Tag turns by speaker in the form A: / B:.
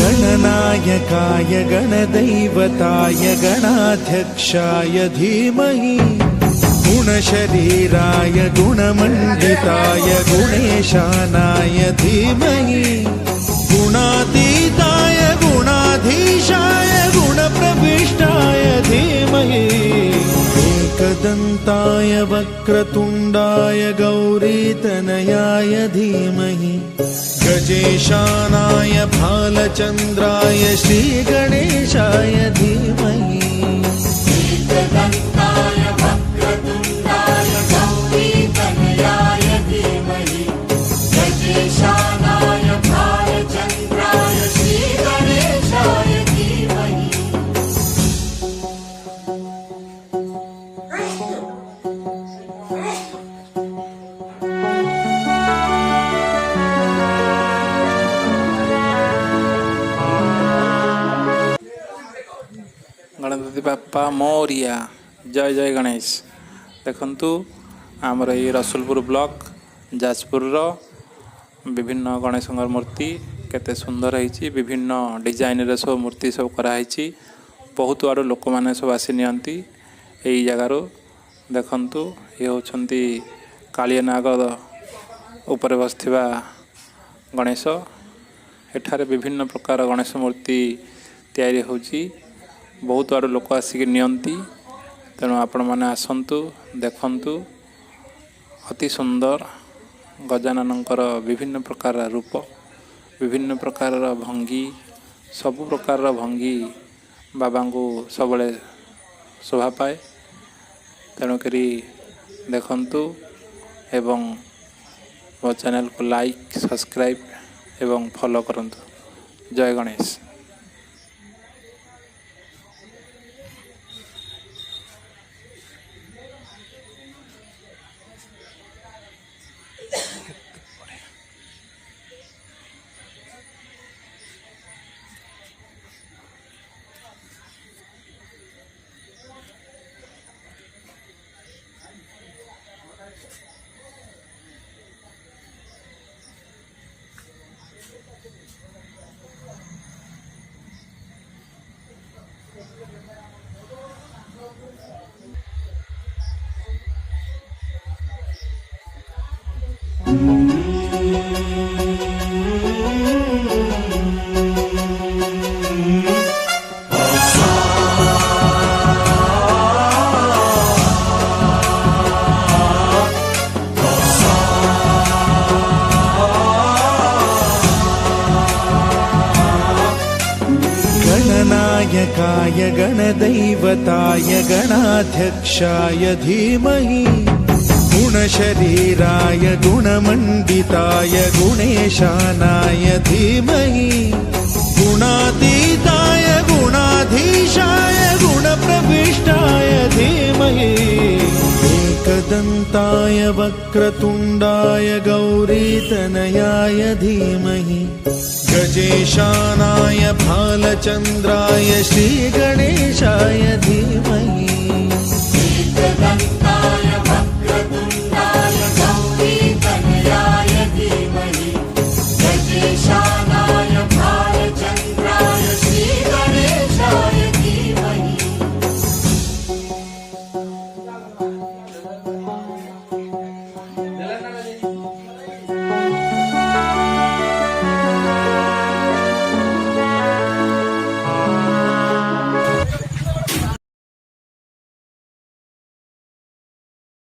A: गणनायकाय गणदैवताय गणाध्यक्षाय धीमहि गुणशरीराय गुणमण्डिताय गुणेशानाय धीमहि गुणातीताय गुणाधीशाय गुणप्रविष्टाय धीमहि एकदन्ताय वक्रतुण्डाय गौरीतनयाय धीमहि गजेशानाय भालचन्द्राय श्रीगणेशाय धीमहि
B: एकदन्ताय वक्रतुण्डाय गौरीतनयाय धीमहि गजेशानाय भालचन्द्राय श्रीगणेशाय धीमहि
C: गणपति बापा मोरिया जय जय गणेश। देखंतु आमर ये रसुलपुर ब्लॉक जाजपुर विभिन्न गणेश मूर्ति केते सुंदर है। विभिन्न डिजाइन रे सब मूर्ति सब कराई। बहुत आड़ लोक मैंने सब आसी नियंती यही जगार। देखंतु ये होछंती कालियानाग ऊपर बसथिबा गणेश। एठारे विभिन्न प्रकार गणेश मूर्ति तैयारी होची। बहुत आड़ लोक आसिक नियंती। तेणु आपण मैंने आसतु देखंतु अति सुंदर गजाननकर विभिन्न प्रकार रूप विभिन्न प्रकार भंगी सबु प्रकार भंगी बाबा को सब शोभा पाए। तेणुकरी देखंतु एवं मो चैनल को लाइक सब्सक्राइब एवं फॉलो करंतु। जय गणेश।
A: गणनायकाय गणदैवताय गणाध्यक्षाय धीमहि गुणशरीराय गुणमण्डिताय गुणेशानाय धीमहि गुणातीताय गुणाधीशाय गुणप्रविष्टाय धीमहि एकदन्ताय वक्रतुण्डाय गौरीतनयाय धीमहि गजेशानाय भालचन्द्राय श्रीगणेशाय धीमहि।